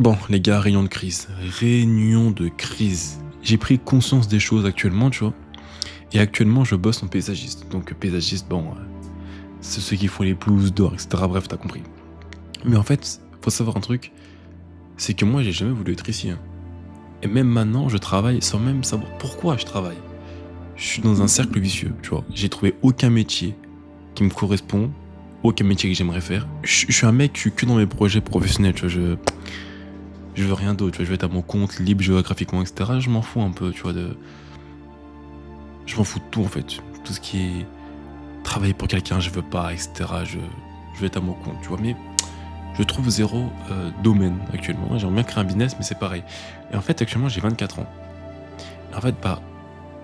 Bon, les gars, réunion de crise. Réunion de crise. J'ai pris conscience des choses actuellement, tu vois. Et actuellement, je bosse en paysagiste. Donc, paysagiste, bon, c'est ceux qui font les pelouses d'or, etc. Bref, t'as compris. Mais en fait, faut savoir un truc, c'est que moi, j'ai jamais voulu être ici, hein. Et même maintenant, je travaille sans même savoir pourquoi je travaille. Je suis dans un cercle vicieux, tu vois. J'ai trouvé aucun métier qui me correspond, aucun métier que j'aimerais faire. Je suis un mec, je suis que dans mes projets professionnels, tu vois. Je veux rien d'autre, tu vois, je veux être à mon compte, libre géographiquement, etc. Je m'en fous un peu, tu vois, je m'en fous de tout, en fait. Tout ce qui est travailler pour quelqu'un, je veux pas, etc. Je veux être à mon compte, tu vois. Mais je trouve zéro domaine actuellement. J'aimerais bien créer un business, mais c'est pareil. Et en fait, actuellement, j'ai 24 ans. Et en fait, bah,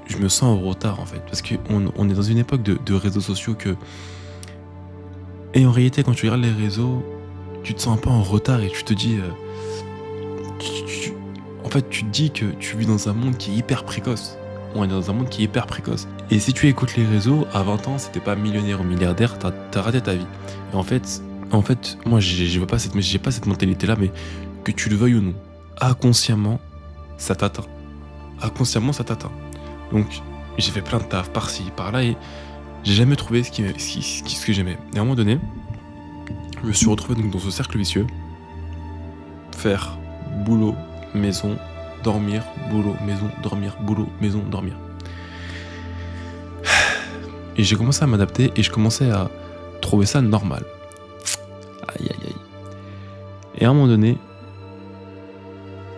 je me sens en retard, en fait. Parce qu'on est dans une époque de réseaux sociaux que... Et en réalité, quand tu regardes les réseaux, tu te sens un peu en retard et tu te dis... En fait, tu te dis que tu vis dans un monde qui est hyper précoce. On est dans un monde qui est hyper précoce. Et si tu écoutes les réseaux, à 20 ans, si t'es pas millionnaire ou milliardaire, t'as raté ta vie. Et en fait, moi, j'ai pas cette mentalité-là, mais que tu le veuilles ou non, inconsciemment, ça t'atteint. Inconsciemment, ça t'atteint. Donc, j'ai fait plein de taf par-ci, par-là, et j'ai jamais trouvé ce que j'aimais. Et à un moment donné, je me suis retrouvé donc dans ce cercle vicieux. Faire boulot, maison, dormir, boulot, maison, dormir, boulot, maison, dormir. Et j'ai commencé à m'adapter et je commençais à trouver ça normal. Aïe aïe aïe. Et à un moment donné,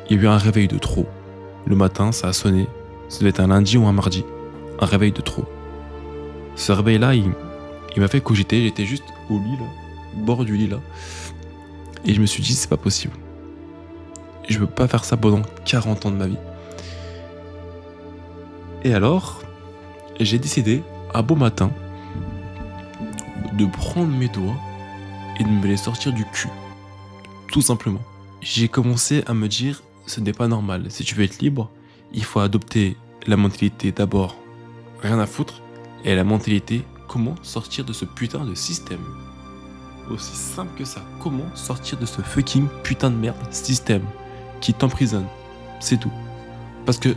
il y a eu un réveil de trop. Le matin, ça a sonné. Ça devait être un lundi ou un mardi. Un réveil de trop. Ce réveil-là, il m'a fait cogiter. J'étais juste au lit, là, au bord du lit, là. Et je me suis dit, c'est pas possible. Je peux pas faire ça pendant 40 ans de ma vie. Et alors, j'ai décidé, un beau matin, de prendre mes doigts et de me les sortir du cul. Tout simplement. J'ai commencé à me dire, ce n'est pas normal. Si tu veux être libre, il faut adopter la mentalité d'abord, rien à foutre, et la mentalité, comment sortir de ce putain de système. Aussi simple que ça. Comment sortir de ce fucking putain de merde système qui t'emprisonne. C'est tout. Parce que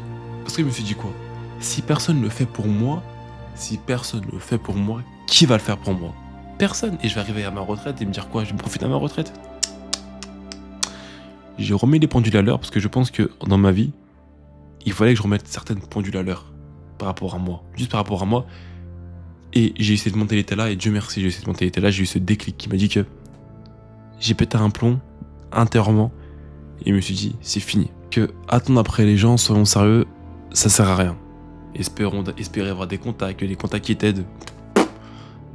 je me suis dit quoi? Si personne ne le fait pour moi, qui va le faire pour moi? Personne. Et je vais arriver à ma retraite et me dire quoi? Je vais profiter de ma retraite. J'ai remis les pendules à l'heure parce que je pense que dans ma vie, il fallait que je remette certaines pendules à l'heure par rapport à moi. Juste par rapport à moi. Et j'ai eu cette mentalité-là, et Dieu merci, j'ai eu cette mentalité-là, j'ai eu ce déclic qui m'a dit que j'ai pété un plomb intérieurement et je me suis dit, c'est fini. Que attendre après les gens, soyons sérieux, ça sert à rien. Espérer avoir des contacts, les contacts qui t'aident.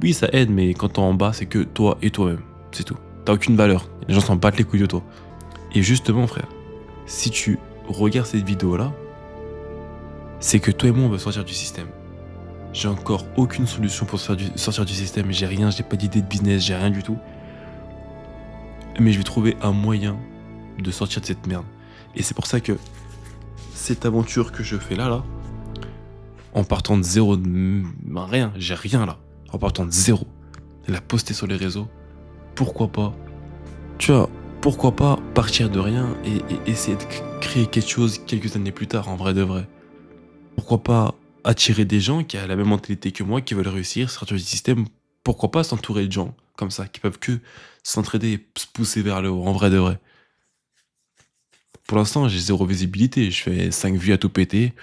Oui, ça aide, mais quand t'es en bas, c'est que toi et toi-même. C'est tout. T'as aucune valeur. Les gens s'en battent les couilles de toi. Et justement, frère, si tu regardes cette vidéo-là, c'est que toi et moi, on veut sortir du système. J'ai encore aucune solution pour sortir du système. J'ai rien, j'ai pas d'idée de business, j'ai rien du tout. Mais je vais trouver un moyen de sortir de cette merde. Et c'est pour ça que cette aventure que je fais là, en partant de zéro, rien, j'ai rien là. En partant de zéro, la poster sur les réseaux, pourquoi pas, tu vois, pourquoi pas partir de rien et essayer de créer quelque chose quelques années plus tard, en vrai de vrai. Pourquoi pas attirer des gens qui ont la même mentalité que moi, qui veulent réussir, sortir du système. Pourquoi pas s'entourer de gens comme ça, qui peuvent que s'entraider et se pousser vers le haut, en vrai de vrai. Pour l'instant, j'ai zéro visibilité, je fais 5 vues à tout péter,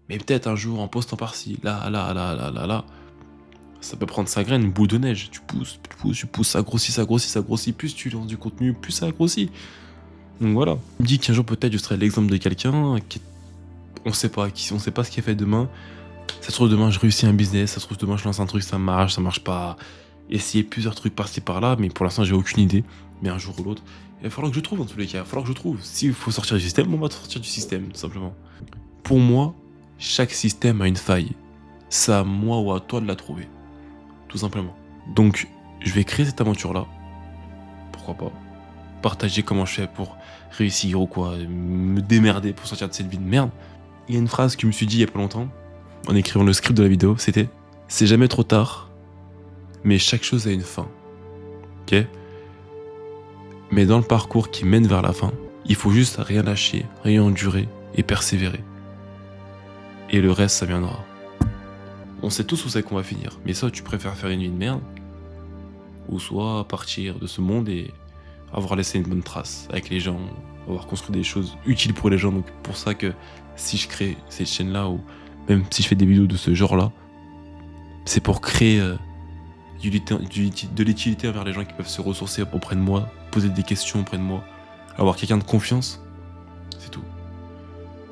mais peut-être un jour en postant par-ci, là, ça peut prendre sa graine, une boule de neige. Tu pousses, ça grossit, plus tu lances du contenu, plus ça grossit. Donc voilà. Je me dis qu'un jour peut-être je serai l'exemple de quelqu'un qui... On sait pas ce qui est fait demain. Ça se trouve demain je réussis un business, ça se trouve demain je lance un truc, ça marche pas. Essayer plusieurs trucs par-ci par-là, mais pour l'instant j'ai aucune idée. Mais un jour ou l'autre, il va falloir que je trouve dans tous les cas, il va falloir que je trouve. S'il faut sortir du système, on va sortir du système, tout simplement. Pour moi, chaque système a une faille. C'est à moi ou à toi de la trouver. Tout simplement. Donc, je vais créer cette aventure-là. Pourquoi pas. Partager comment je fais pour réussir ou quoi. Me démerder pour sortir de cette vie de merde. Il y a une phrase que je me suis dit il y a pas longtemps, en écrivant le script de la vidéo, c'était « C'est jamais trop tard, mais chaque chose a une fin. » Ok ? Mais dans le parcours qui mène vers la fin, Il faut juste rien lâcher, rien endurer et persévérer. Et le reste, ça viendra. On sait tous où c'est qu'on va finir, mais soit tu préfères faire une vie de merde, ou soit partir de ce monde et avoir laissé une bonne trace avec les gens, avoir construit des choses utiles pour les gens. Donc pour ça que si je crée cette chaîne-là, ou même si je fais des vidéos de ce genre-là, c'est pour créer de l'utilité envers les gens qui peuvent se ressourcer auprès de moi, poser des questions auprès de moi, avoir quelqu'un de confiance, c'est tout.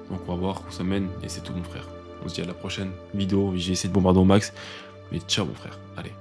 Donc on va voir où ça mène, et c'est tout mon frère. On se dit à la prochaine vidéo, j'ai essayé de bombarder au max, mais ciao mon frère, allez.